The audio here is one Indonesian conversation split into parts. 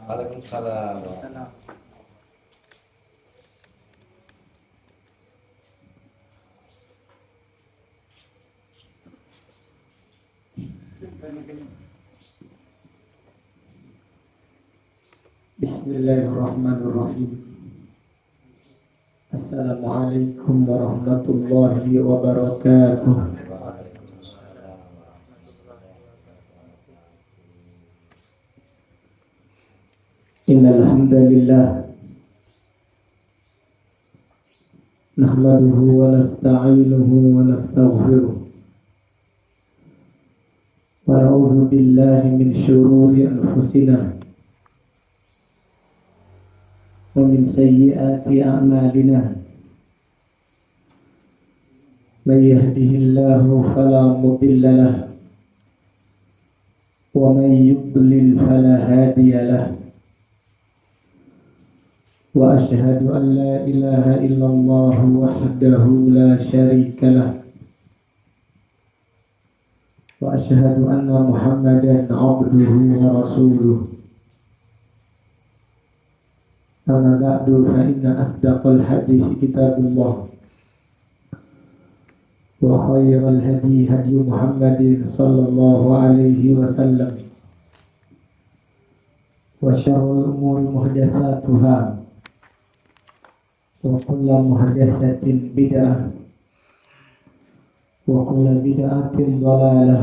Waalaikumsalam. Salam. Bismillahirrahmanirrahim. Assalamualaikum warahmatullahi wabarakatuh. Waalaikumsalam. Innal hamdalillah nahmaduhu wa nasta'inuhu wa nastaghfiruh wa na'udzu billahi min shururi anfusina wa min sayyiati a'malina. Man yahdihillahu fala mudilla lahu wa man yudlil fala hadiya lahu. وأشهد أن لا إله إلا الله وحده لا شريك له وأشهد أن محمدا عبده ورسوله. أما بعد فإن أصدق الحديث كتاب الله وخير الهدي هدي محمد صلى الله عليه وسلم وشر الأمور محدثاتها وكل محدثة بدعة وكل بدعة ضلالة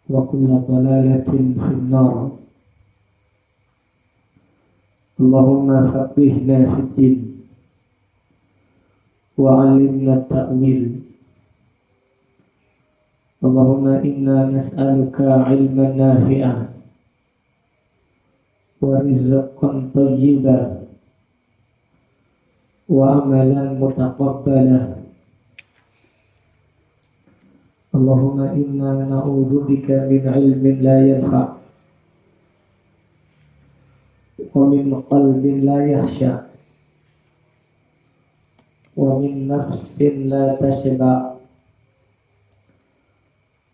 وكل ضلالة في النار. اللهم فقهنا في الدين وعلمنا التأويل. اللهم إنا نسألك علما نافعا ورزقا طيبا وعملا متقبلا. اللهم إنا نعوذ بك من علم لا ينفع ومن قلب لا يخشع ومن نفس لا تشبع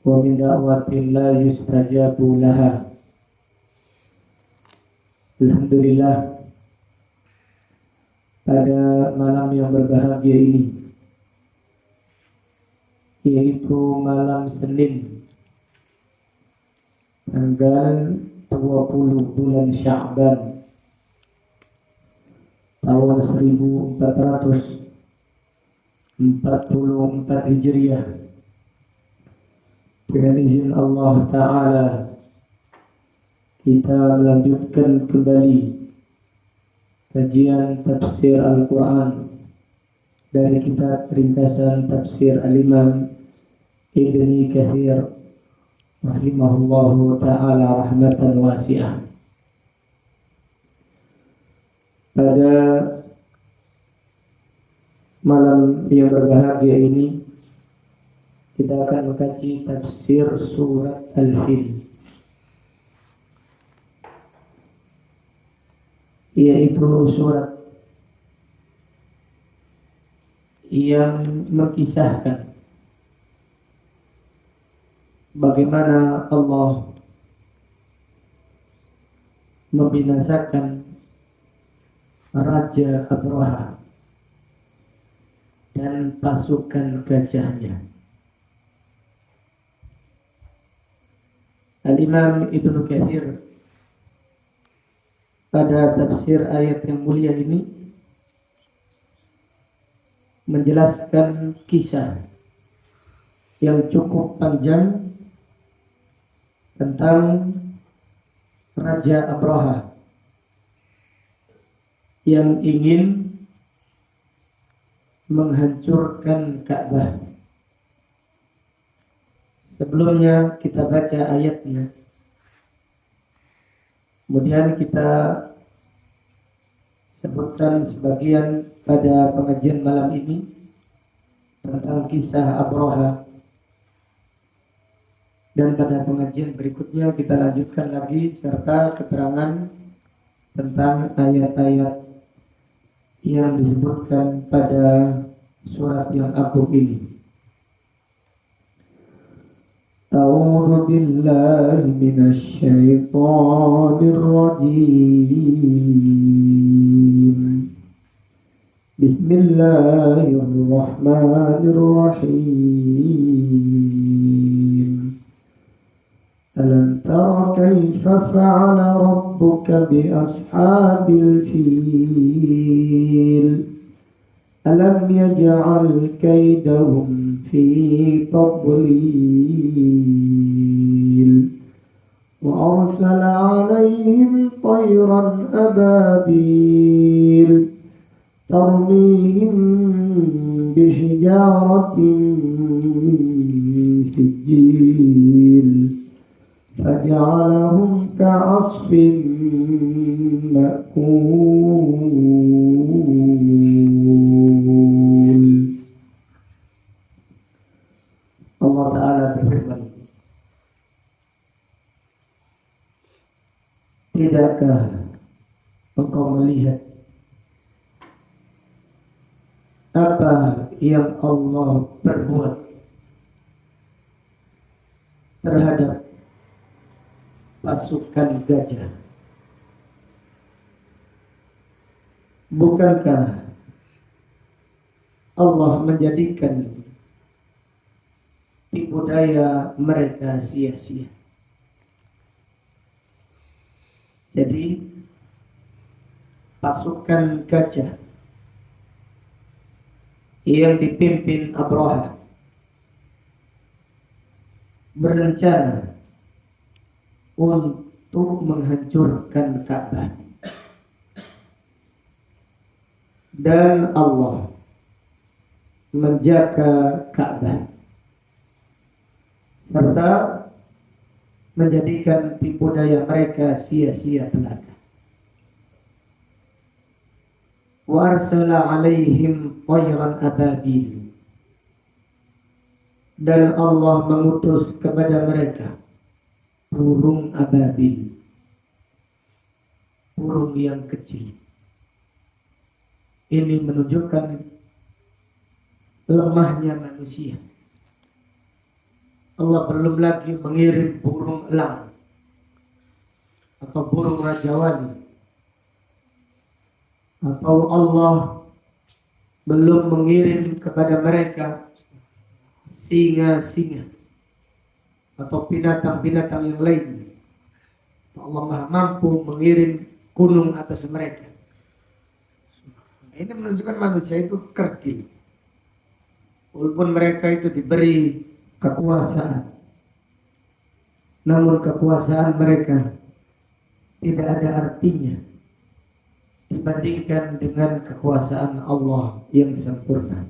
ومن دعوة لا يستجاب لها. Alhamdulillah, pada malam yang berbahagia ini, yaitu malam Senin tanggal 20 bulan Sya'ban tahun 1444 Hijriah, dengan izin Allah Ta'ala kita melanjutkan kembali kajian tafsir Al-Quran dari kitab ringkasan tafsir Al-Imam Ibnu Katsir rahimahullahu ta'ala rahmatan wasi'ah. Pada malam yang berbahagia ini kita akan mengkaji tafsir surat Al-Fil, yaitu surat yang mengisahkan bagaimana Allah membinasakan Raja Abraha dan pasukan gajahnya. Al-Imam Ibnu Katsir pada tafsir ayat yang mulia ini menjelaskan kisah yang cukup panjang tentang Raja Abraha yang ingin menghancurkan Ka'bah. Sebelumnya kita baca ayatnya, kemudian kita sebutkan sebagian pada pengajian malam ini tentang kisah Abraha, dan pada pengajian berikutnya kita lanjutkan lagi serta keterangan tentang ayat-ayat yang disebutkan pada surat yang agung ini. أعوذ بالله من الشيطان الرجيم بسم الله الرحمن الرحيم ألم تر كيف فعل ربك بأصحاب الفيل ألم يجعل كيدهم في تضليل وأرسل عليهم طيرا أبابيل ترميهم بحجارة من سجيل فجعلهم كعصف مأكول. Allah Ta'ala berfirman, tidakkah engkau melihat apa yang Allah perbuat terhadap pasukan gajah? Bukankah Allah menjadikan tipu daya mereka sia-sia? Jadi pasukan gajah yang dipimpin Abraha berencana untuk menghancurkan Ka'bah, dan Allah menjaga Ka'bah serta menjadikan tipu daya mereka sia-sia belaka. Wa arsala alaihim tayran ababil, dan Allah mengutus kepada mereka burung ababil, burung yang kecil. Ini menunjukkan lemahnya manusia. Allah belum lagi mengirim burung elang atau burung rajawali, atau Allah belum mengirim kepada mereka singa-singa atau binatang-binatang yang lain. Allah Maha mampu mengirim gunung atas mereka. Ini menunjukkan manusia itu kerdil. Walaupun mereka itu diberi kekuasaan, namun kekuasaan mereka tidak ada artinya dibandingkan dengan kekuasaan Allah yang sempurna.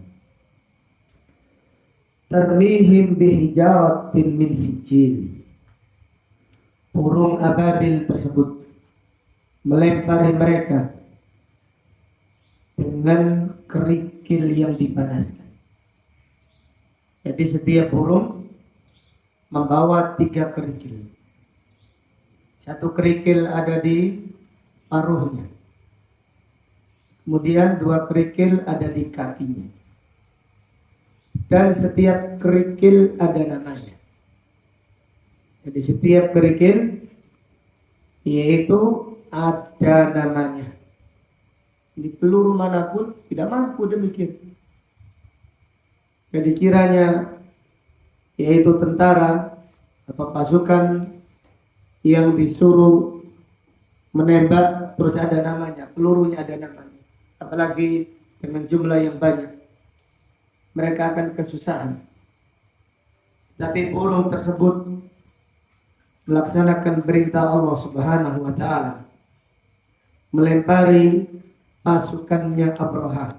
Tarmihim bihijaratin min sijil, burung ababil tersebut melempari mereka dengan kerikil yang dipanaskan. Jadi setiap burung membawa 3 kerikil. 1 kerikil ada di paruhnya, kemudian 2 kerikil ada di kakinya, dan setiap kerikil ada namanya. Jadi setiap kerikil yaitu ada namanya. Di peluru manapun tidak mampu demikian. Jadi kiranya yaitu tentara atau pasukan yang disuruh menembak terus ada namanya, pelurunya ada namanya, apalagi dengan jumlah yang banyak, mereka akan kesusahan. Tapi burung tersebut melaksanakan perintah Allah Subhanahu wa Ta'ala, melempari pasukannya Abraha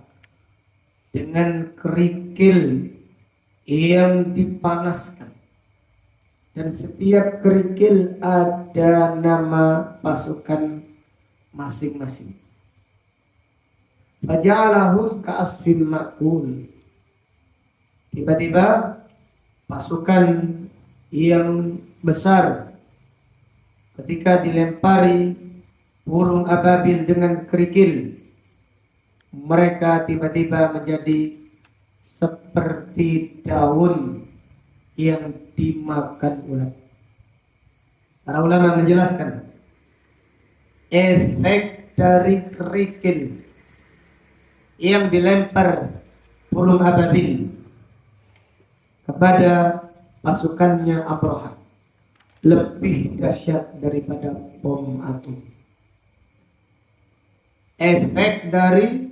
dengan kerikil yang dipanaskan, dan setiap kerikil ada nama pasukan masing-masing. Faja'alahum ka'asfin ma'kul. Tiba-tiba pasukan yang besar ketika dilempari burung ababil dengan kerikil, mereka tiba-tiba menjadi seperti daun yang dimakan ulat. Para ulama menjelaskan efek dari kerikil yang dilempar burung ababil kepada pasukannya Abraha lebih dahsyat daripada bom atom. Efek dari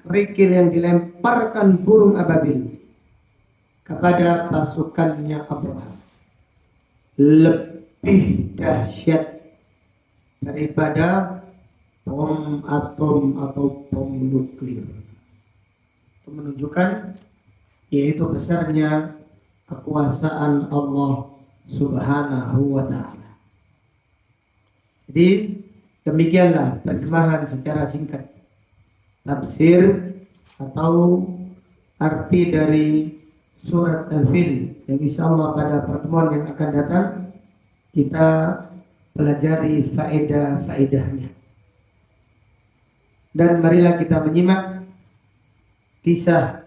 kerikil yang dilemparkan burung ababil kepada pasukannya Abraha lebih dahsyat daripada bom atom atau bom nuklir. Itu menunjukkan yaitu besarnya kekuasaan Allah Subhanahu wa ta'ala. Jadi demikianlah terjemahan secara singkat tafsir atau arti dari surat Al-Fil yang insyaallah pada pertemuan yang akan datang kita pelajari faedah-faedahnya. Dan marilah kita menyimak kisah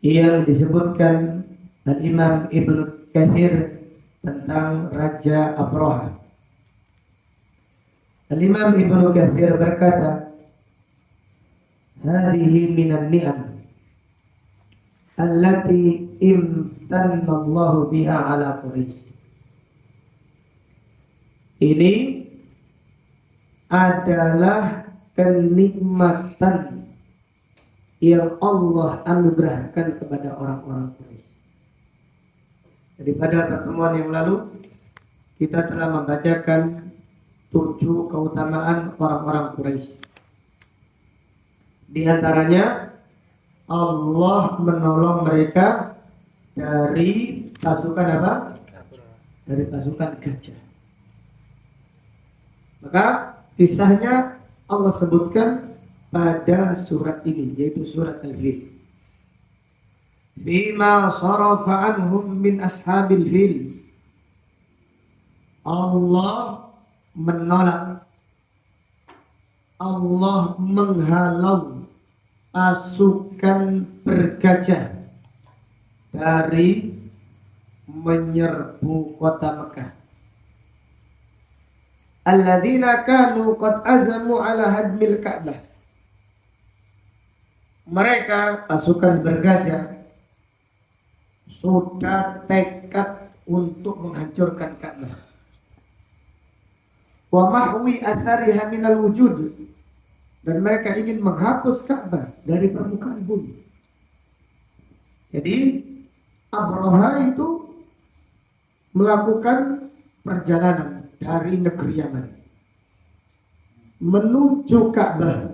yang disebutkan Al-Imam Ibnu Katsir tentang Raja Abraha. Al-Imam Ibnu Katsir berkata, "Hadhihi minan ni'am allati imtanna Allah biha ala Quraisy." Ini adalah kenikmatan yang Allah anugerahkan kepada orang-orang Quraisy. Jadi pada pertemuan yang lalu kita telah membacakan 7 keutamaan orang-orang Quraisy. Di antaranya Allah menolong mereka dari pasukan apa? Dari pasukan gajah. Maka kisahnya Allah sebutkan pada surat ini, yaitu surat Al-Fil. Bima sarafa anhum min ashabil fil. Allah menolak, Allah menghalau pasukan bergajah dari menyerbu kota Mekah. Alladzina kanu qad azamu ala hadmil Ka'bah. Mereka pasukan bergajah sudah tekad untuk menghancurkan Ka'bah. Wa mahwi athariha minal wujud. Dan mereka ingin menghapus Ka'bah dari permukaan bumi. Jadi Abraha itu melakukan perjalanan dari negeri Yaman menuju Ka'bah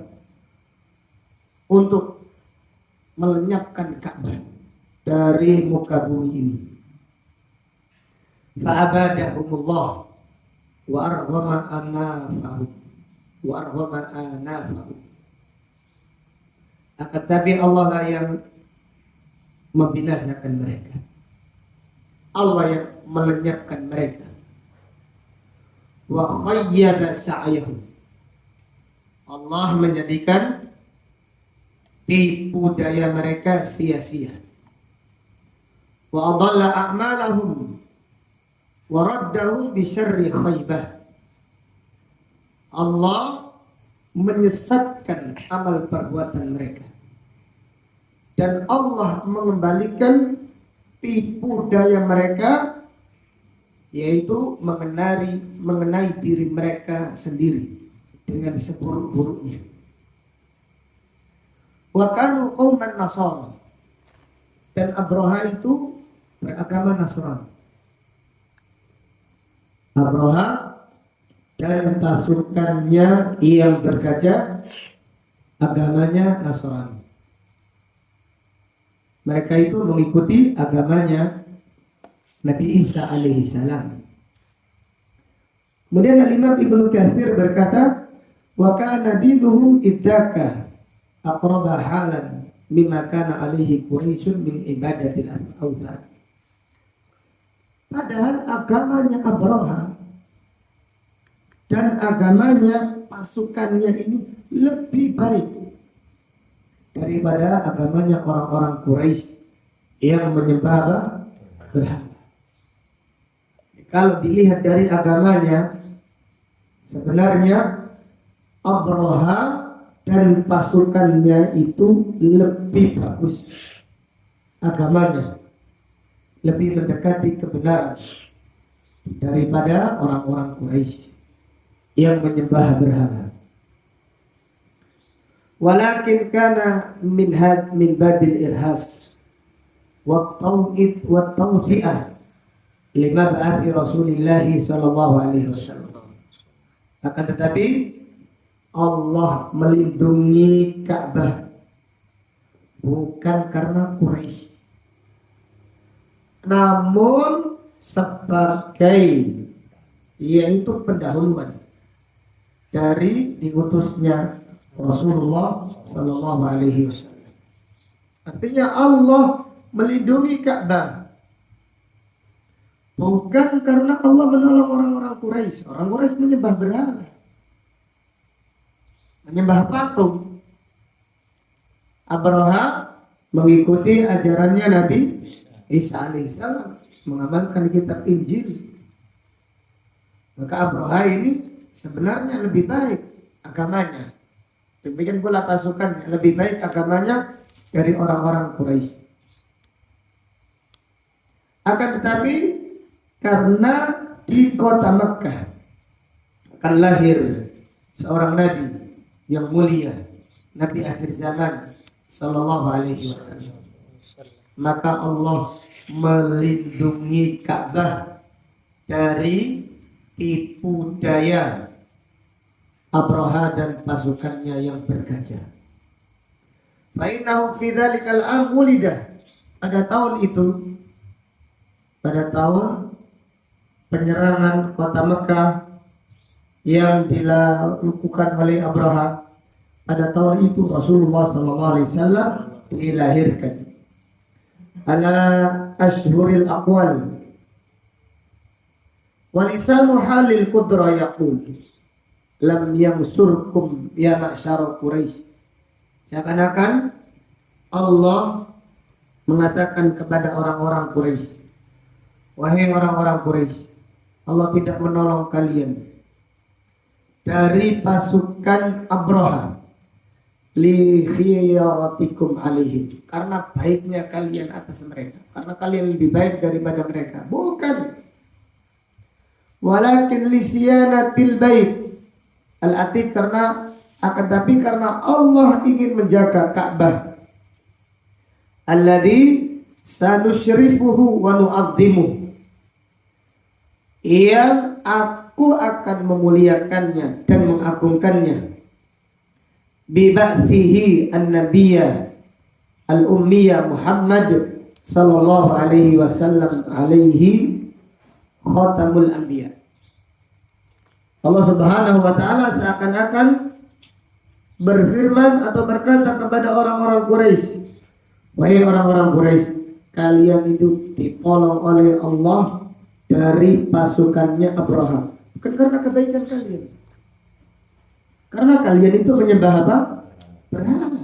untuk melenyapkan Ka'bah dari muka bumi ini. Fa'abadahumullah wa arghama anafahum wa arghama anafahum. Akan tapi Allah lah yang membinasakan mereka. Allah yang melenyapkan mereka. Wa khayyaba sa'yahum. Allah menjadikan tipu daya mereka sia-sia. Wa adalla a'malahum wa raddahum bi syarri khaybah. Allah menyesatkan amal perbuatan mereka. Dan Allah mengembalikan tipu daya mereka, yaitu mengenai diri mereka sendiri dengan seburuk-buruknya. Wa kanu qauman Nasara. Dan Abraha itu beragama Nasrani. Abraha dan pasukannya yang bergajah agamanya Nasrani. Mereka itu mengikuti agamanya Nabi Isa alaihi salam. Kemudian Al-Imam Ibnu Katsir berkata, wa kana dinuhum iddaka aqraba halan mimma kana alaihi Quraisyun min ibadatil awthan. Padahal agamanya Abraha dan agamanya pasukannya ini lebih baik daripada agamanya orang-orang Quraisy yang menyembah berhala. Kalau dilihat dari agamanya, sebenarnya Abraha dan pasukannya itu lebih bagus agamanya, lebih mendekati kebenaran daripada orang-orang Quraisy yang menyembah berhala. Walakin kana min babil irhas wa tau'id wa tawfi'ah lima ba'athi Rasulillah sallallahu alaihi wasallam. Akan tetapi Allah melindungi Ka'bah bukan karena Quraisy, namun sebagai yaitu pendahuluan dari diutusnya Rasulullah sallallahu alaihi wasallam. Artinya Allah melindungi Ka'bah bukan karena Allah menolong orang-orang Quraisy. Orang Quraisy menyembah berhala, menyembah patung. Abraha mengikuti ajarannya Nabi Isa alaihissalam, mengamalkan kitab Injil. Maka Abraha ini sebenarnya lebih baik agamanya. Demikian pula pasukan lebih baik agamanya dari orang-orang Quraisy. Akan tetapi karena di kota Mekkah akan lahir seorang nabi yang mulia, Nabi akhir zaman sallallahu alaihi wasallam, maka Allah melindungi Ka'bah dari tipu daya Abraha dan pasukannya yang bergajah. Fa'innahu fi dzalikal am ulida. Pada tahun itu, pada tahun penyerangan kota Mekah yang dilakukan oleh Abraha, pada tahun itu Rasulullah sallallahu alaihi wasallam dilahirkan. Ala ashhuril aqwal. Walisanu halil qudra yaqul lam yamsurkum ya ma'syar Quraisy. Seakan-akan Allah mengatakan kepada orang-orang Quraisy, wahai orang-orang Quraisy, Allah tidak menolong kalian dari pasukan Abraha li khiyaratikum alaihim, karena baiknya kalian atas mereka, karena kalian lebih baik daripada mereka. Bukan. Walakin li siyanatil bait al-atiq, karena akan tapi karena Allah ingin menjaga Ka'bah alladzi sanusyrifuhu wa nu'azzimuhu, yang aku akan memuliakannya dan mengagungkannya, bi ba'thihi an-nabiyya al-ummiyya Muhammad sallallahu alaihi wasallam alaihi khatamul anbiya. Allah Subhanahu wa taala seakan-akan berfirman atau berkata kepada orang-orang Quraisy, wahai orang-orang Quraisy, kalian itu ditolong oleh Allah dari pasukannya Abraha, bukan karena kebaikan kalian, karena kalian itu menyembah apa? Berhala.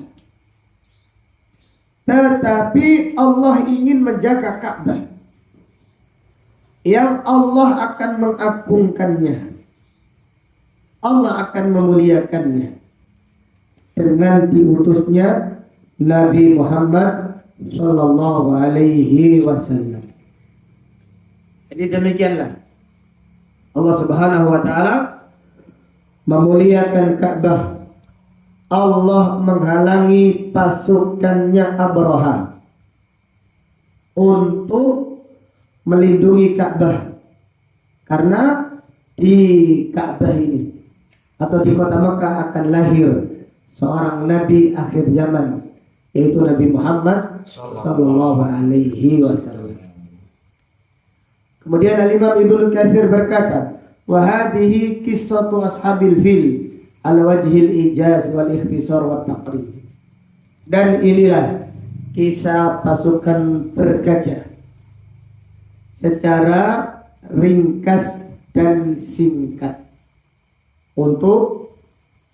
Tetapi Allah ingin menjaga Ka'bah yang Allah akan mengagungkannya, Allah akan memuliakannya dengan diutusnya Nabi Muhammad sallallahu alaihi wasallam. Jadi demikianlah Allah Subhanahu wa taala memuliakan Ka'bah. Allah menghalangi pasukannya Abraha untuk melindungi Ka'bah, karena di Ka'bah ini atau di kota Mekah akan lahir seorang nabi akhir zaman, yaitu Nabi Muhammad sallallahu alaihi wasallam. Kemudian Al-Imam Ibnu Katsir berkata, wa hadhihi qissatu ashabil fil ala wajhil ijaz wal ikhtisar wat taqrib. Dan inilah kisah pasukan bergajah secara ringkas dan singkat, untuk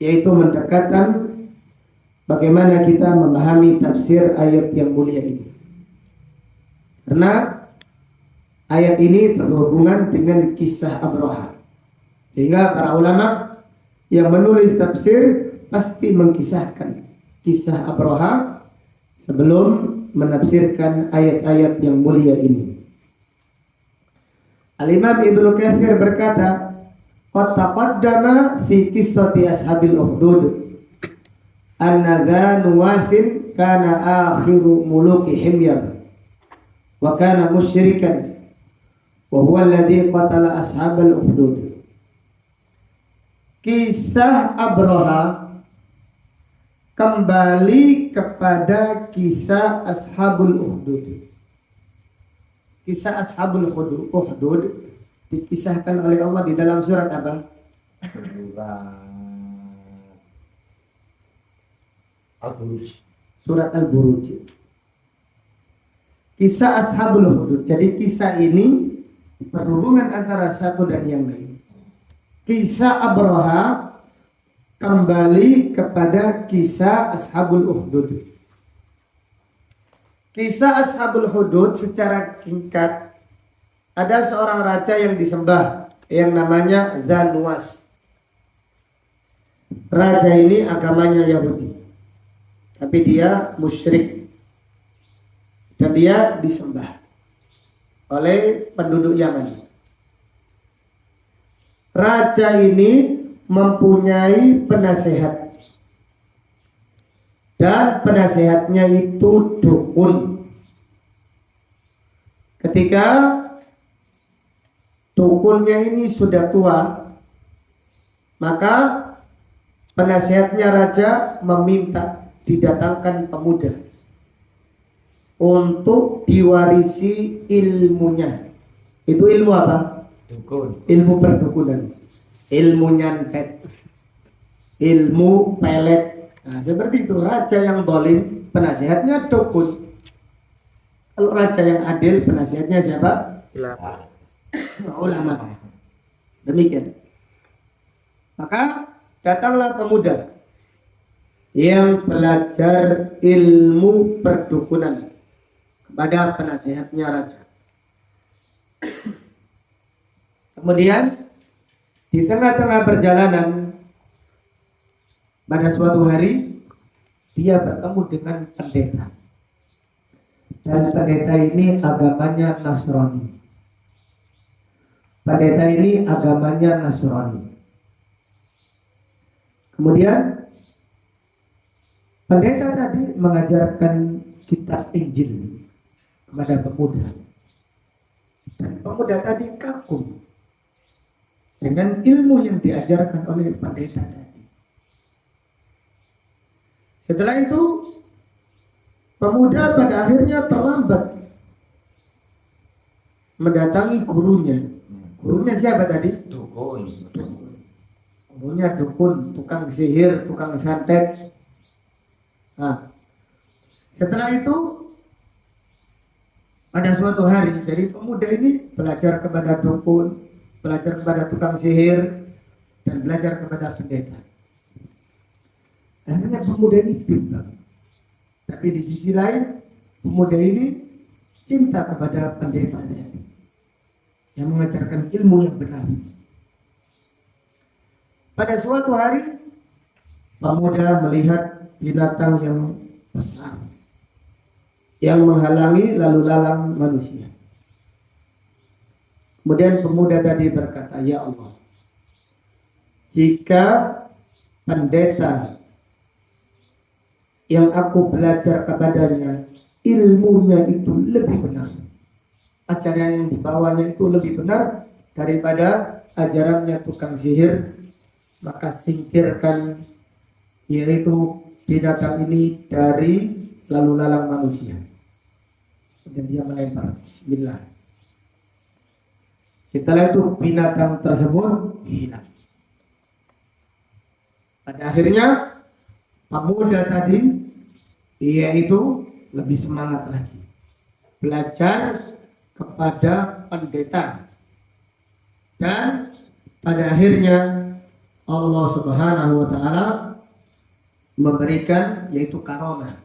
yaitu mendekatkan bagaimana kita memahami tafsir ayat yang mulia ini. Karena ayat ini berhubungan dengan kisah Abraha. Sehingga para ulama yang menulis tafsir pasti mengkisahkan kisah Abraha sebelum menafsirkan ayat-ayat yang mulia ini. Al-Imam Ibnu Katsir berkata, "Qad taqaddama fi qissati ashabil ukhdud anna dha nuwasin kana akhiru muluki himyar wa kana musyrikan wa huwa alladhi qatala ashabal ukhdud." Kisah Abraha kembali kepada kisah Ashabul Ukhdud. Kisah Ashabul Ukhdud dikisahkan oleh Allah di dalam surat apa? Al-Buruj. Surat Al-Buruj. Kisah Ashabul Ukhdud. Jadi kisah ini berhubungan antara satu dan yang lain. Kisah Abraha kembali kepada kisah Ashabul Ukhdud. Kisah Ashabul Ukhdud secara singkat, ada seorang raja yang disembah yang namanya Zanuwas. Raja ini agamanya Yahudi, tapi dia musyrik dan dia disembah oleh penduduk Yaman. Raja ini mempunyai penasehat dan penasehatnya itu dukun. Ketika dukunnya ini sudah tua, maka penasehatnya raja meminta didatangkan pemuda untuk diwarisi ilmunya. Itu ilmu apa? Dukun. Ilmu perdukunan, ilmu nyantet, ilmu pelet. Nah, seperti itu. Raja yang zalim penasehatnya dukun. Kalau raja yang adil penasehatnya siapa? Ulama. Demikian. Maka datanglah pemuda yang belajar ilmu perdukunan kepada penasehatnya raja. Kemudian di tengah-tengah perjalanan pada suatu hari dia bertemu dengan pendeta. Dan pendeta ini agamanya Nasrani. Pendeta ini agamanya Nasrani. Kemudian pendeta tadi mengajarkan kitab Injil kepada pemuda. Dan pemuda tadi kagum dengan ilmu yang diajarkan oleh pendeta tadi. Setelah itu pemuda pada akhirnya terlambat mendatangi gurunya. Gurunya siapa tadi? Dukun. Gurunya dukun, tukang sihir, tukang santet. Nah, setelah itu pada suatu hari, jadi pemuda ini belajar kepada dukun, belajar kepada tukang sihir, dan belajar kepada pendeta. Akhirnya pemuda ini bimbang. Tapi di sisi lain, pemuda ini cinta kepada pendetanya yang mengajarkan ilmu yang benar. Pada suatu hari, pemuda melihat binatang yang besar yang menghalangi lalu lalang manusia. Kemudian pemuda tadi berkata, "Ya Allah, jika pendeta yang aku belajar kepadanya ilmunya itu lebih benar, ajaran yang dibawanya itu lebih benar daripada ajarannya tukang sihir, maka singkirkan yaitu binatang ini dari lalu lalang manusia." Dan dia melempar, bismillah. Setelah itu binatang tersebut hilang. Pada akhirnya pemuda tadi yaitu lebih semangat lagi belajar kepada pendeta, dan pada akhirnya Allah Subhanahu wa taala memberikan yaitu karamah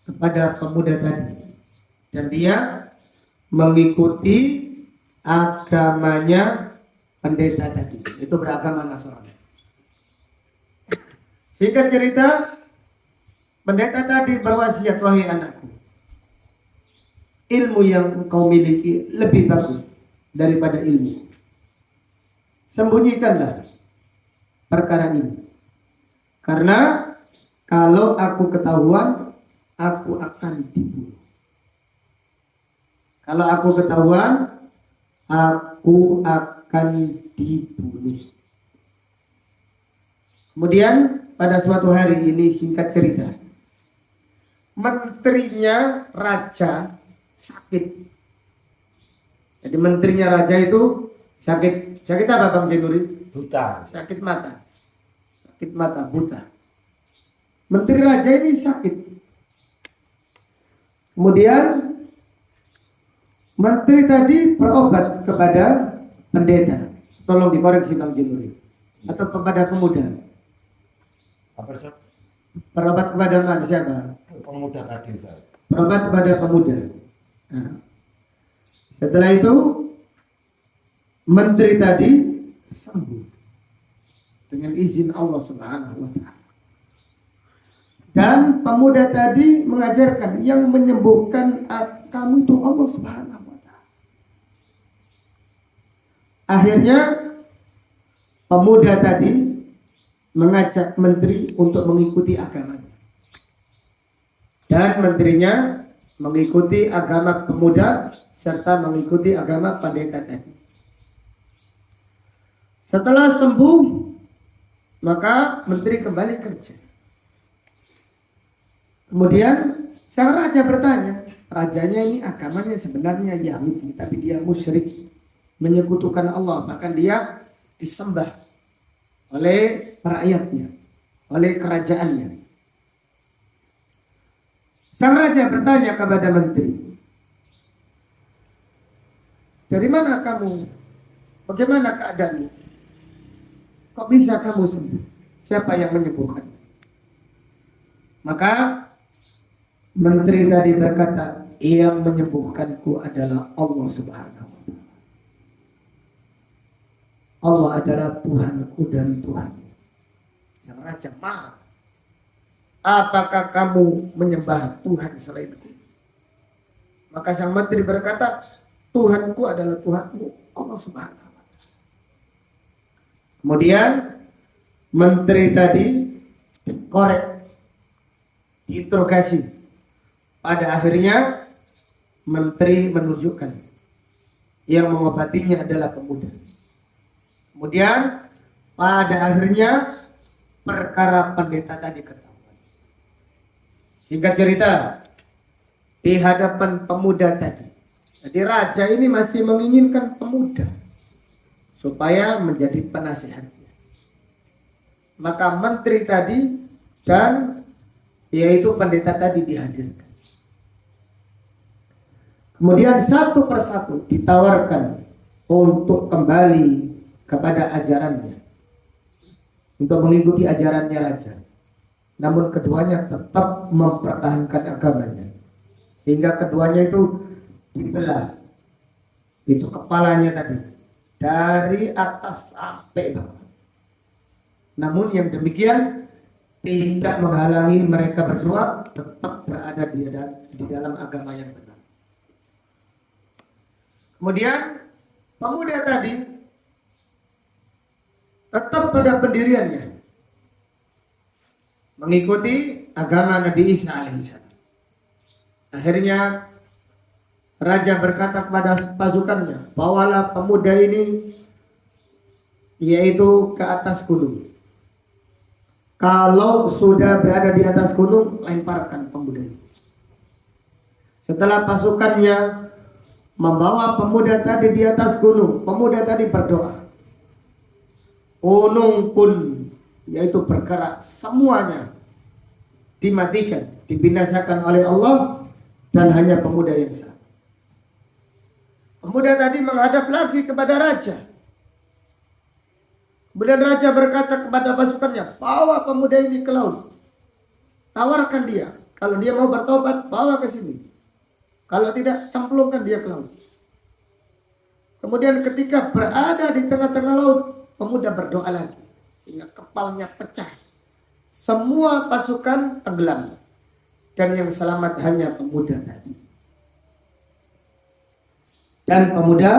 kepada pemuda tadi, dan dia mengikuti agamanya pendeta tadi. Itu beragama Nasrani. Singkat cerita, pendeta tadi berwasiat, wahai anakku, ilmu yang engkau miliki lebih bagus daripada ilmu. Sembunyikanlah perkara ini. Karena kalau aku ketahuan, aku akan dibunuh. Kalau aku ketahuan, aku akan dibunuh. Kemudian pada suatu hari ini, singkat cerita, menterinya raja sakit. Jadi menterinya raja itu sakit. Sakit apa Bang Jenuri? Buta. Sakit mata. Sakit mata, buta. Menteri raja ini sakit. Kemudian menteri tadi berobat kepada pendeta. Tolong dikoreksi Bang Jenuri. Atau kepada pemuda. Apa sih? Berobat kepada mana? Siapa? Pemuda tadi, Ustaz. Berobat kepada pemuda. Nah, setelah itu menteri tadi sembuh dengan izin Allah Subhanahu wa taala. Dan pemuda tadi mengajarkan yang menyembuhkan kamu itu Allah Subhanahu wa taala. Akhirnya pemuda tadi mengajak menteri untuk mengikuti agamanya. Dan menterinya mengikuti agama pemuda serta mengikuti agama pendeta tadi. Setelah sembuh, maka menteri kembali kerja. Kemudian sang raja bertanya, rajanya ini agamanya sebenarnya Yahudi, tapi dia musyrik, menyekutukan Allah, bahkan dia disembah oleh rakyatnya, oleh kerajaannya. Sang raja bertanya kepada menteri, dari mana kamu? Bagaimana keadaanmu? Kok bisa kamu sembuh? Siapa yang menyembuhkan? Maka menteri tadi berkata, yang menyembuhkanku adalah Allah Subhanahu wa taala. Allah adalah Tuhanku dan Tuhan. Sang raja marah. Apakah kamu menyembah Tuhan selain itu? Maka sang menteri berkata, Tuhanku adalah Tuhanmu, Allah Subhanahu wa taala. Kemudian menteri tadi dikorek, diinterogasi. Pada akhirnya menteri menunjukkan yang mengobatinya adalah pemuda. Kemudian pada akhirnya perkara pendeta tadi ketahuan. Singkat cerita, di hadapan pemuda tadi, jadi raja ini masih menginginkan pemuda supaya menjadi penasehatnya. Maka menteri tadi dan yaitu pendeta tadi dihadirkan. Kemudian satu persatu ditawarkan untuk kembali kepada ajarannya, untuk mengikuti ajarannya raja. Namun keduanya tetap mempertahankan agamanya, sehingga keduanya itu dibelah. Itu kepalanya tadi dari atas sampai bawah. Namun yang demikian tidak menghalangi mereka berdua tetap berada di dalam agama yang benar. Kemudian pemuda tadi tetap pada pendiriannya, mengikuti agama Nabi Isa alaihissalam. Akhirnya raja berkata kepada pasukannya, bawalah pemuda ini yaitu ke atas gunung. Kalau sudah berada di atas gunung, lemparkan pemuda ini. Setelah pasukannya membawa pemuda tadi di atas gunung, pemuda tadi berdoa. Gunung pun yaitu bergerak, semuanya dimatikan, dibinasakan oleh Allah, dan hanya pemuda yang satu. Pemuda tadi menghadap lagi kepada raja. Kemudian raja berkata kepada pasukannya, bawa pemuda ini ke laut. Tawarkan dia. Kalau dia mau bertobat, bawa ke sini. Kalau tidak, cemplungkan dia ke laut. Kemudian ketika berada di tengah-tengah laut, pemuda berdoa lagi sehingga kepalanya pecah. Semua pasukan tenggelam dan yang selamat hanya pemuda tadi. Dan pemuda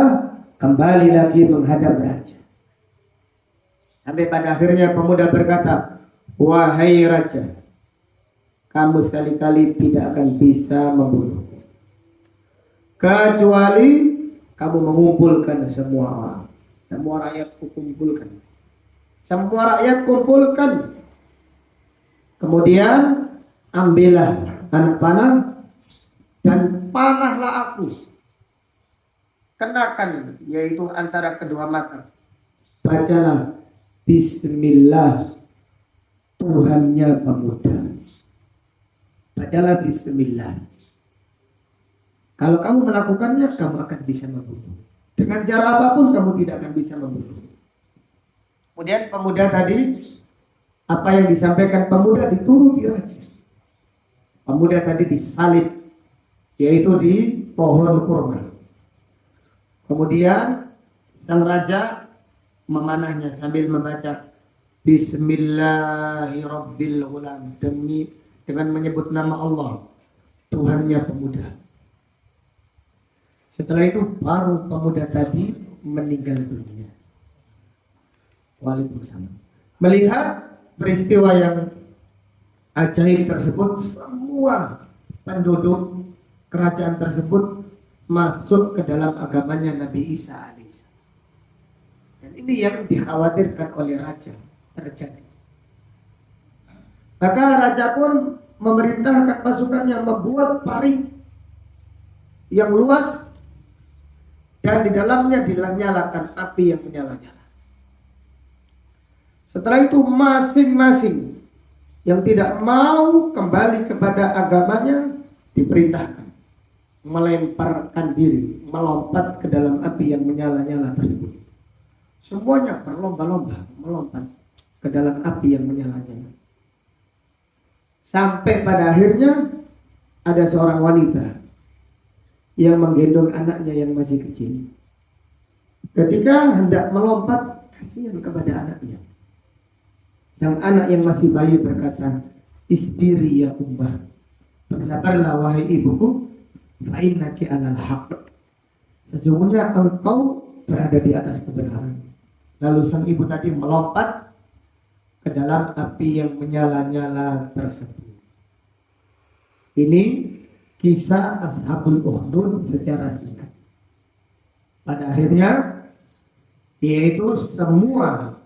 kembali lagi menghadap raja. Sampai pada akhirnya pemuda berkata, "Wahai raja, kamu sekali-kali tidak akan bisa membunuhku, kecuali kamu mengumpulkan semua orang. Semua rakyatku kumpulkan. Semua rakyat kumpulkan. Kemudian ambillah anak panah dan panahlah aku. Kenakan, yaitu antara kedua mata. Bacalah Bismillah, Tuhannya pemuda. Bacalah Bismillah. Kalau kamu melakukannya, kamu akan bisa membunuh. Dengan cara apapun kamu tidak akan bisa membunuh." Kemudian pemuda tadi, apa yang disampaikan pemuda dituruti raja. Pemuda tadi disalib, yaitu di pohon kurma. Kemudian sang raja memanahnya sambil membaca Bismillahirrahmanirrahim, dengan menyebut nama Allah, Tuhannya pemuda. Setelah itu baru pemuda tadi meninggal dunia. Waalaikumsalam. Melihat peristiwa yang ajaib tersebut, semua penduduk kerajaan tersebut masuk ke dalam agamanya Nabi Isa alaihissalam. Dan ini yang dikhawatirkan oleh raja terjadi. Maka raja pun memerintahkan pasukannya membuat paring yang luas dan di dalamnya dinyalakan api yang menyala-nyala. Setelah itu masing-masing yang tidak mau kembali kepada agamanya diperintahkan melemparkan diri, melompat ke dalam api yang menyala-nyala tersebut. Semuanya berlomba-lomba melompat ke dalam api yang menyala-nyala. Sampai pada akhirnya ada seorang wanita yang menggendong anaknya yang masih kecil. Ketika hendak melompat, kasihan kepada anaknya. Sang anak yang masih bayi berkata, "Isbiri ya ummah, bersabarlah wahai ibuku, fa'innaki alal haqq, sesungguhnya engkau berada di atas kebenaran." Lalu sang ibu tadi melompat ke dalam api yang menyala-nyala tersebut. Ini kisah Ashabul Ukhdud secara singkat. Pada akhirnya, yaitu semua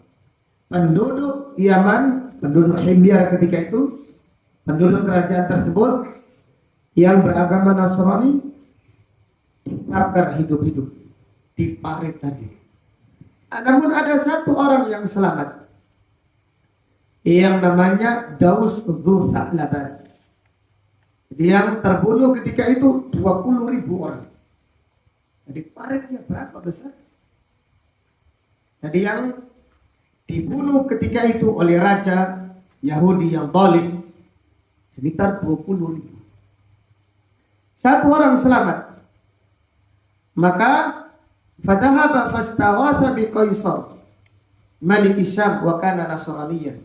penduduk Yaman, penduduk Himyar ketika itu, penduduk kerajaan tersebut yang beragama Nasrani dibakar hidup-hidup di parit tadi. Namun ada satu orang yang selamat, yang namanya Daus bin Sa'laban. Yang terbunuh ketika itu 20.000 orang. Jadi paritnya berapa besar? Jadi yang dibunuh ketika itu oleh raja Yahudi yang zalim sekitar 20.000. Satu orang selamat. Maka fatahaba fastawatha bi Qaisar Malik Syam wa kana Nasraniyan.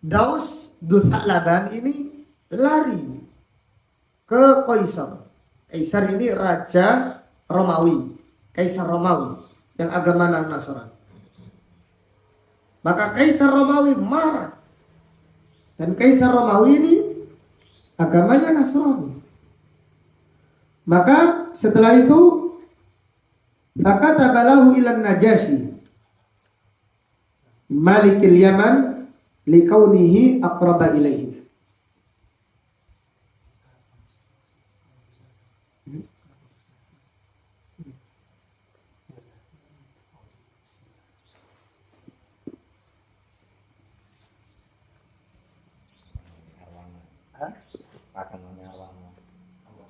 Daus bin Sa'laban ini lari ke Qaisar. Kaisar ini raja Romawi, Kaisar Romawi yang agama Nasrani. Maka Kaisar Romawi marah. Dan Kaisar Romawi ini agamanya Nasrani. Maka setelah itu fakataba lahu ila Najasyi Malikil Yaman liqaunihi aqraba ilaihi.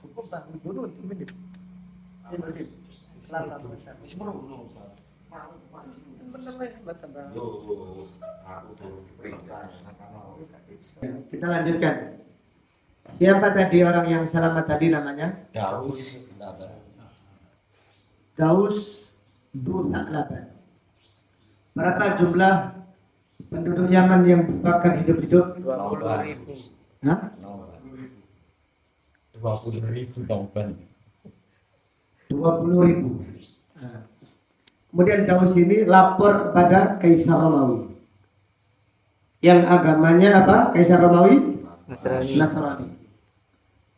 Cukup tak dulu itu minit. Kita lanjutkan. Siapa tadi orang yang selamat tadi namanya? Daus. Daus Dza'laban. Berapa jumlah penduduk Yaman yang dibakar hidup-hidup? 20.000. Hah? 20.000 Tauban. 20.000. Nah. Kemudian Daus ini lapor kepada Kaisar Romawi. Yang agamanya apa? Kaisar Romawi? Nasrani.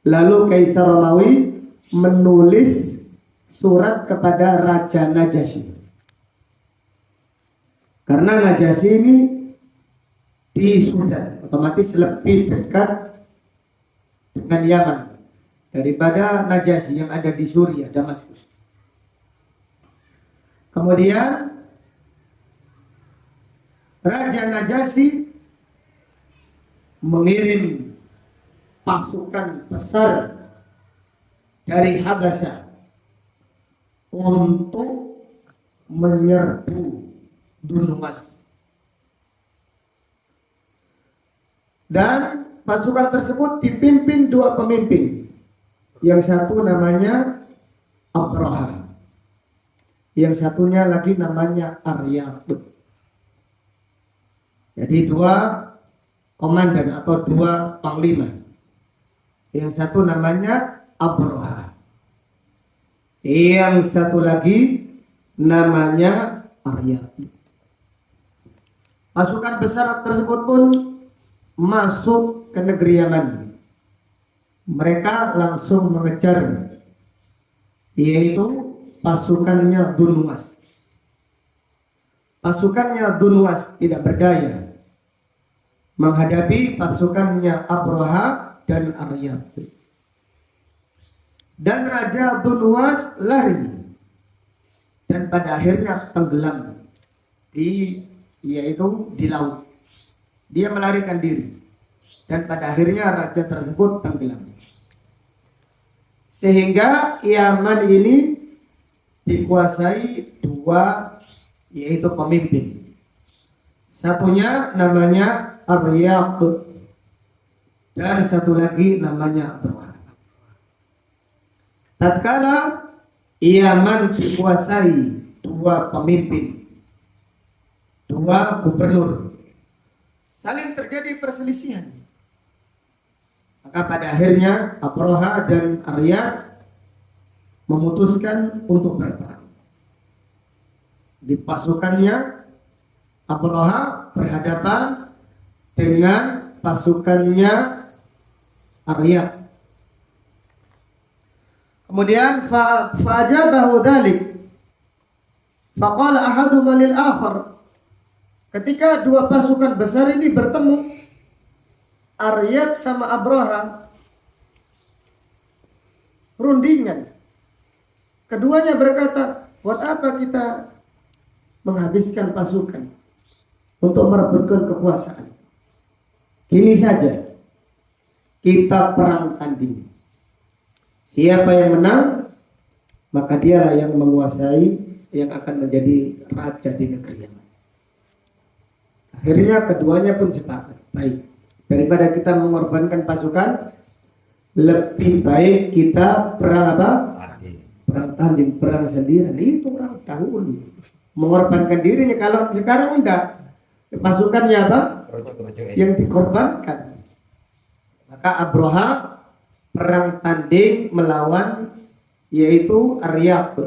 Lalu Kaisar Romawi menulis surat kepada Raja Najasyi. Karena Najasyi ini di Sudan, otomatis lebih dekat dengan Yaman daripada Najasyi yang ada di Suriah, Damaskus. Kemudian Raja Najasyi mengirim pasukan besar dari Habasyah untuk menyerbu Dunwas. Dan pasukan tersebut dipimpin dua pemimpin. Yang satu namanya Abraha. Yang satunya lagi namanya Aryab. Jadi dua komandan atau dua panglima. Yang satu namanya Abraha. Yang satu lagi namanya Aryab. Pasukan besar tersebut pun masuk ke negeri Yaman. Mereka langsung mengejar, yaitu pasukannya Dunwas. Pasukannya Dunwas tidak berdaya menghadapi pasukannya Abraha dan Aryab. Dan Raja Dunwas lari dan pada akhirnya tenggelam yaitu di laut. Dia melarikan diri dan pada akhirnya raja tersebut tenggelam. Sehingga Yaman ini dikuasai dua, yaitu pemimpin. Satunya namanya Aryab dan satu lagi namanya Abraha. Tatkala Yaman dikuasai dua pemimpin, dua gubernur, saling terjadi perselisihan. Maka pada akhirnya Abraha dan Aryab memutuskan untuk berperang. Di pasukannya Abraha berhadapan dengan pasukannya Aryab. Kemudian fa'ajabahu dzalik. Faqala ahaduhuma lil akhar. Ketika dua pasukan besar ini bertemu, Aryab sama Abraha rundingan. Keduanya berkata, buat apa kita menghabiskan pasukan untuk merebutkan kekuasaan? Gini saja, kita perang tanding. Siapa yang menang, maka dialah yang menguasai, yang akan menjadi raja di negeri Yaman. Akhirnya keduanya pun sepakat. Baik, daripada kita mengorbankan pasukan, lebih baik kita perang apa? Perang tanding, perang sendiri. Itu orang dahulu mengorbankan dirinya. Kalau sekarang enggak, pasukannya apa? Yang dikorbankan. Maka Abraha perang tanding melawan yaitu Aryab.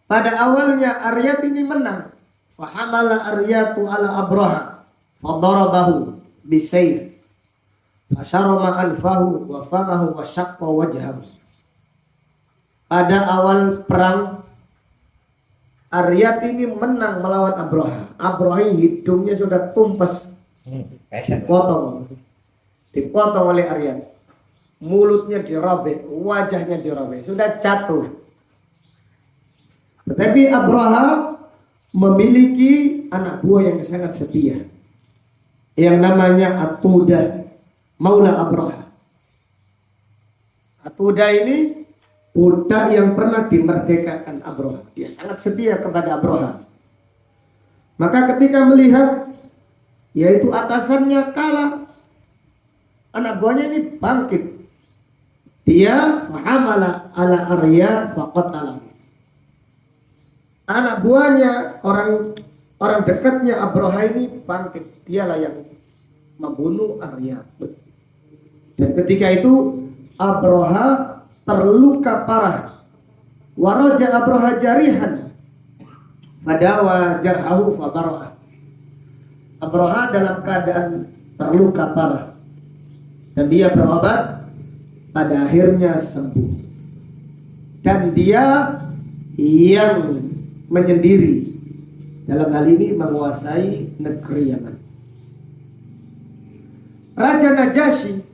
Pada awalnya Aryab ini menang. Fahamala Aryatu ala Abraha fadarabahu bisayf fasharama anfahu wa famahu wa syaqqa wajhahu. Pada awal perang Aryab ini menang melawan Abraha. Abraha hidungnya sudah tumpas, dipotong oleh Aryab. Mulutnya dirobek, wajahnya dirobek, sudah jatuh. Tetapi Abraha memiliki anak buah yang sangat setia, yang namanya Atuda, Maula Abraha. Atuda ini budak yang pernah dimerdekakan Abraha. Dia sangat setia kepada Abraha. Maka ketika melihat yaitu atasannya kalah, anak buahnya ini bangkit. dia fahamala ala aryad faqatala. Anak buahnya, orang dekatnya Abraha ini bangkit, dialah yang membunuh Aryad. Dan ketika itu Abraha terluka parah. Waraja Abraha jarihan fadawa jarhahu fabara'ah. Abraha dalam keadaan terluka parah dan dia berobat, pada akhirnya sembuh. Dan dia yang menyendiri dalam hal ini menguasai negeri Yaman. Raja Najasyi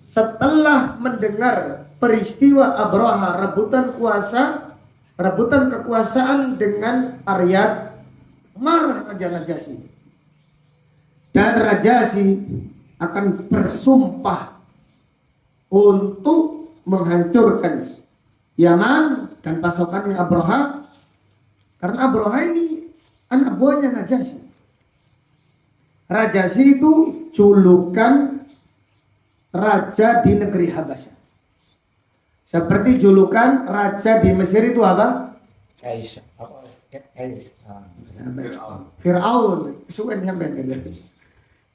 setelah mendengar peristiwa Abraha rebutan kekuasaan dengan Aryad, marah Raja Najasyi. Dan Najasyi akan bersumpah untuk menghancurkan Yaman dan pasukannya Abraha, karena Abraha ini anak buahnya Najasyi. Najasyi itu julukan raja di negeri Habasyah. Seperti julukan raja di Mesir itu apa? Fir'aun.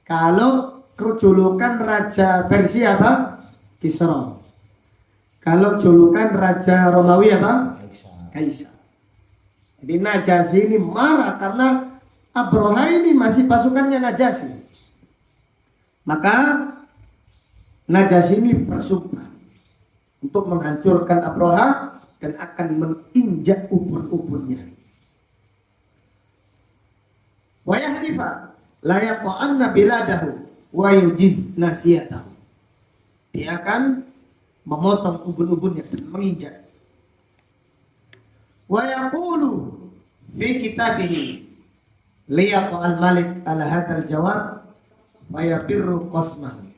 Kalau julukan raja Persia apa? Kisra. Kalau julukan raja Romawi apa? Kaisar. Jadi Najasyi ini marah karena Abraha ini masih pasukannya Najasyi. Maka Najasyi ini bersumpah untuk menghancurkan Abraha dan akan menginjak ubun-ubunnya. Wa yahlifa la yaqanna biladahu wa yujiz nasiyatahu. Dia akan memotong ubun-ubunnya dan menginjak. Wa yaqulu fi kitabihi liyaqal malik ala hadzal jawab wa yafirru qasmahu.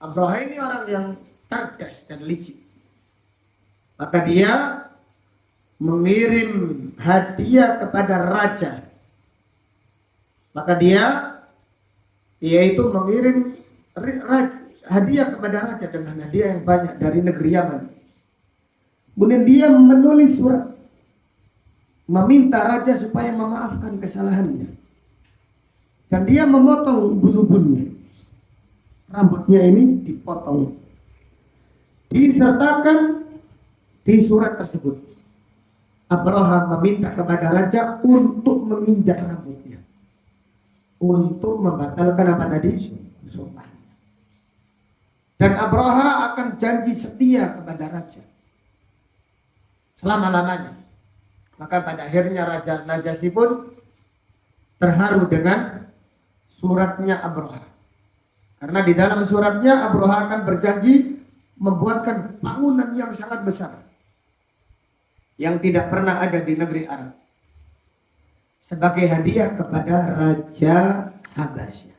Abraha ini orang yang cerdas dan licik. Maka dia mengirim hadiah kepada raja. Maka dia yaitu mengirim hadiah kepada raja dengan hadiah yang banyak dari negeri Yaman. Kemudian dia menulis surat meminta raja supaya memaafkan kesalahannya. Dan dia memotong ubun-ubunnya. Rambutnya ini dipotong. Disertakan di surat tersebut, Abraha meminta kepada raja untuk menginjak rambutnya, untuk membatalkan apa tadi? Sumpah. Dan Abraha akan janji setia kepada raja selama-lamanya. Maka pada akhirnya Raja Najasyi pun terharu dengan suratnya Abraha. Karena di dalam suratnya Abraha akan berjanji membuatkan bangunan yang sangat besar yang tidak pernah ada di negeri Arab sebagai hadiah kepada Raja Habasyah.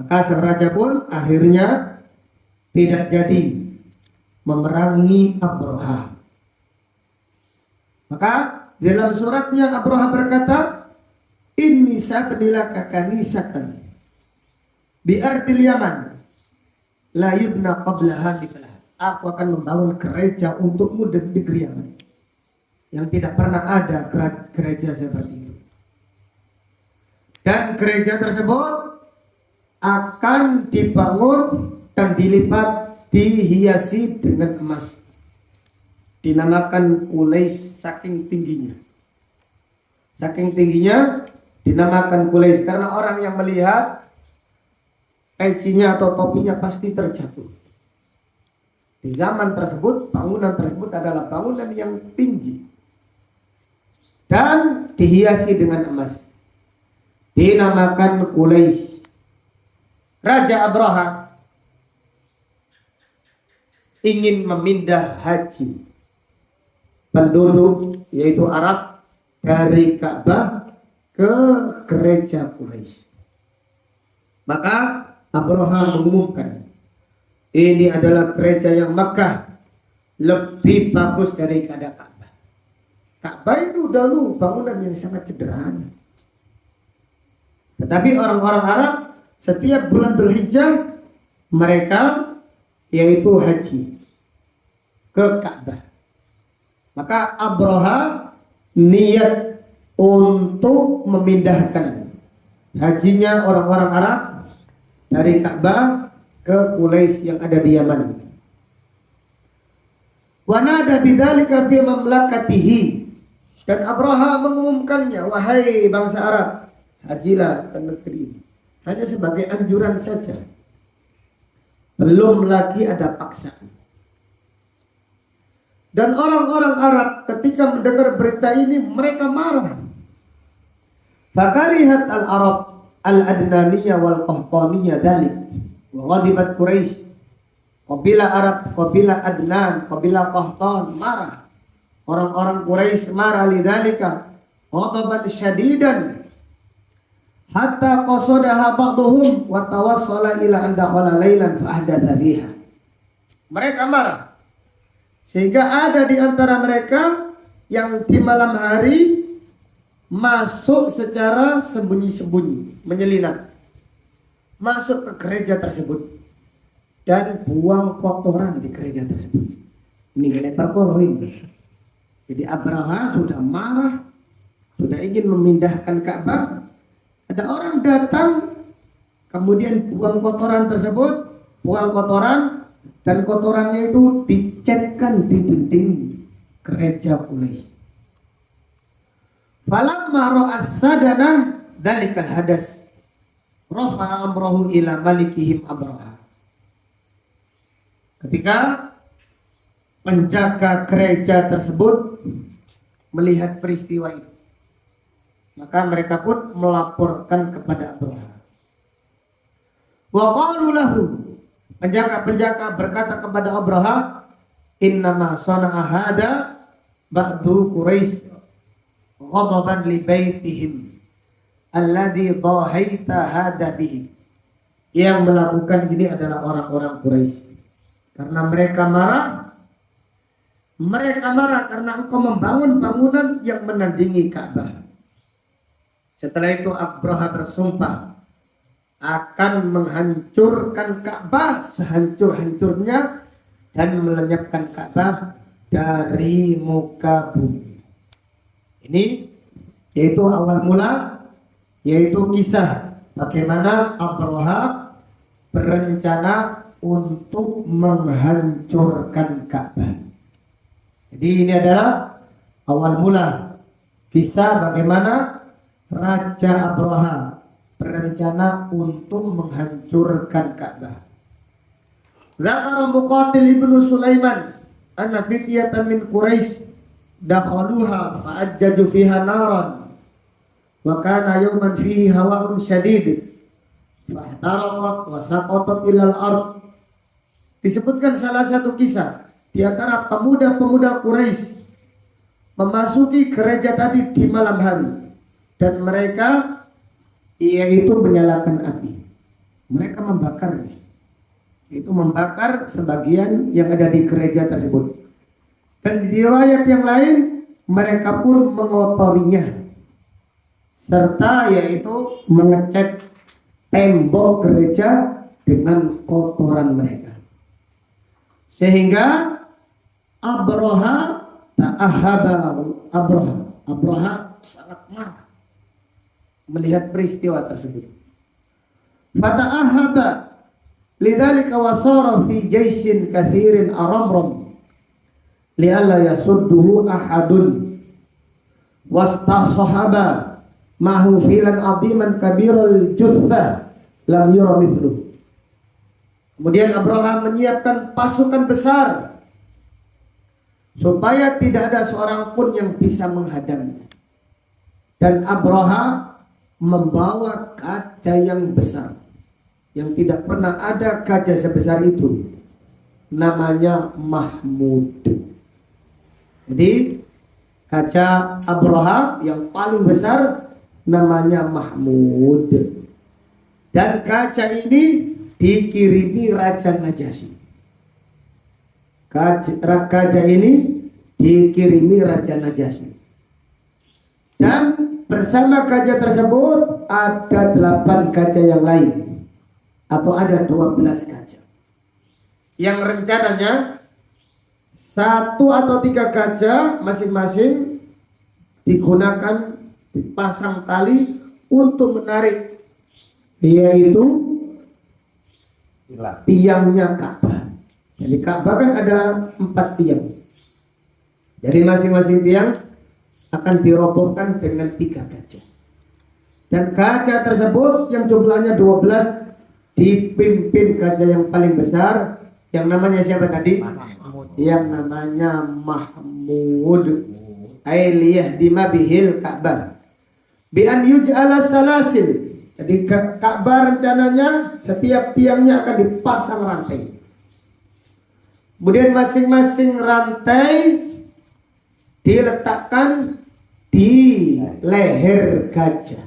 Maka sang raja pun akhirnya tidak jadi memerangi Abraha. Maka di dalam suratnya Abraha berkata, "Inni sabnilaka kanisatan bi ardil Yaman la yubna qablaha dikalah." Aku akan membangun gereja untukmu di negeri Yaman yang tidak pernah ada gereja seperti itu. Dan gereja tersebut akan dibangun dan dilipat, dihiasi dengan emas. Dinamakan Qulaisy saking tingginya. Saking tingginya dinamakan Qulaisy karena orang yang melihat pecinya atau topinya pasti terjatuh. Di zaman tersebut, bangunan tersebut adalah bangunan yang tinggi dan dihiasi dengan emas. Dinamakan Qulaisy. Raja Abraha ingin memindah haji penduduk yaitu Arab dari Ka'bah ke gereja Quraisy. Maka Abraha mengumumkan, ini adalah gereja yang Makkah lebih bagus daripada Ka'bah. Ka'bah itu dulu bangunan yang sangat sederhana. Tetapi orang-orang Arab setiap bulan Dzulhijjah mereka yaitu haji ke Ka'bah. Maka Abraha niat untuk memindahkan hajinya orang-orang Arab dari Ka'bah ke Quraisy yang ada di Yaman. Wa nada bidzalika fi mamlakatihi, dan Abraha mengumumkannya, wahai bangsa Arab, hajilah ke negeri ini. Hanya sebagai anjuran saja, belum lagi ada paksaan. Dan orang-orang Arab ketika mendengar berita ini mereka marah. Fakarihat al-Arab al-Adnaniyah wal-Qahtaniyah dalik wa ghadibat Quraisy. Kabilah Arab, kabilah Adnan, kabilah Qahtan marah. Orang-orang Quraisy marah lidzalika ghadaban syadidan hatta qasadaha ba'dhum wa tawassala ila an dakhala lailan fa ahdatha biha. Mereka marah sehingga ada di antara mereka yang di malam hari masuk secara sembunyi-sembunyi, menyelinap masuk ke gereja tersebut dan buang kotoran di gereja tersebut. Ini gak perkara ini. Jadi Abraha sudah marah, sudah ingin memindahkan Ka'bah. Ada orang datang, kemudian buang kotoran tersebut, buang kotoran, dan kotorannya itu dicatkan di dinding gereja Quraisy. Falamma ra'as sadanah dalikal hadas rafa'a amrahu ila malikihim Abraha. Ketika penjaga gereja tersebut melihat peristiwa itu, maka mereka pun melaporkan kepada Abraha. Wa qalu lahu, penjaga-penjaga berkata kepada Abraha, innama sana'a hada ba'du Quraisy ghadaban li baitihim alladhi dhahaita hada bihi. Yang melakukan ini adalah orang-orang Quraisy karena mereka marah karena engkau membangun bangunan yang menandingi Ka'bah. Setelah itu Abraha bersumpah akan menghancurkan Ka'bah sehancur-hancurnya dan melenyapkan Ka'bah dari muka bumi. Ini yaitu awal mula, yaitu kisah bagaimana Abraha berencana untuk menghancurkan Ka'bah. Jadi ini adalah awal mula kisah bagaimana Raja Abraha berencana untuk menghancurkan Ka'bah. Zakara Muqatil ibnu Sulaiman anna fityatan min Quraisy dakhaluha fa'ajjaju fiha naran wa kana yawman fihi hawa'un syadid fahtaraqat wa saqatat ilal ard. Disebutkan salah satu kisah di antara pemuda-pemuda Quraisy memasuki gereja tadi di malam hari dan mereka yaitu menyalakan api. Mereka membakarnya. Itu membakar sebagian yang ada di gereja tersebut. Dan di riwayat yang lain mereka pun mengotorinya serta yaitu mengecat tembok gereja dengan kotoran mereka. Sehingga Abraha sangat marah melihat peristiwa tersebut. Fata'ahaba lidzalika wasara fi jaishin katsirin aramram li'alla yasudduhu ahadun wastasahaba mahu filan adiman kabirul juthah lam yura mithluh. Kemudian Abraha menyiapkan pasukan besar supaya tidak ada seorang pun yang bisa menghadangnya. Dan Abraha membawa kaca yang besar yang tidak pernah ada kaca sebesar itu, namanya Mahmud. Jadi kaca Abraha yang paling besar namanya Mahmud, dan kaca ini dikirimi Raja Najasyi. Kaca ini dikirimi Raja Najasyi. Dan bersama kaca tersebut ada 8 kaca yang lain, atau ada 12 kaca. yang rencananya 1 atau 3 gajah masing-masing digunakan dipasang tali untuk menarik, yaitu Hilang. tiangnya Ka'bah. Jadi Ka'bah kan ada 4 tiang. Jadi masing-masing tiang akan dirobohkan dengan 3 gajah. Dan gajah tersebut yang jumlahnya 12 dipimpin gajah yang paling besar, yang namanya siapa tadi? Yang namanya Mahmud. Ailiyahdima bihil Ka'bah bi an yuj'ala salasil. Jadi Ka'bah rencananya setiap tiangnya akan dipasang rantai. Kemudian masing-masing rantai diletakkan di leher gajah.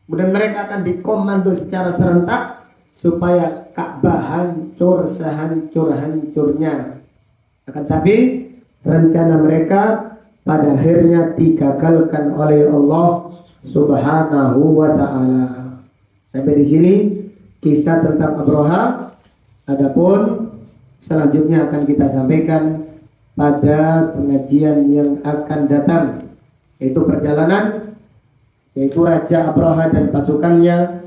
Kemudian mereka akan dikomando secara serentak supaya Ka'bah hancur sehancur-hancurnya. Akan tapi rencana mereka pada akhirnya digagalkan oleh Allah Subhanahu wa ta'ala. Sampai di sini kisah tentang Abraha. Adapun selanjutnya akan kita sampaikan pada pengajian yang akan datang, yaitu perjalanan, yaitu Raja Abraha dan pasukannya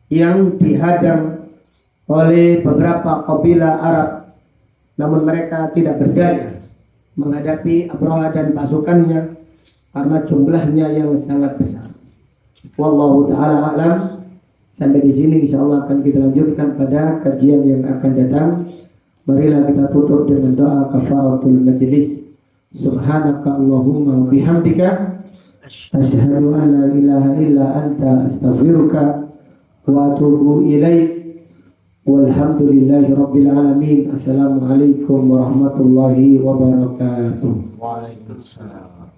yang dihadang oleh beberapa kabilah Arab, namun mereka tidak berdaya menghadapi Abraha dan pasukannya karena jumlahnya yang sangat besar. Wallahu ta'ala a'lam. Sampai di sini insyaallah akan kita lanjutkan pada kajian yang akan datang. Marilah kita tutup dengan doa kafaratul majlis. Subhanaka Allahumma wa bihamdika asyhadu an la ilaha illa anta astaghfiruka wa atubu ilaik. Walhamdulillahi rabbil alamin. Assalamualaikum warahmatullahi wabarakatuh. Waalaikumsalam.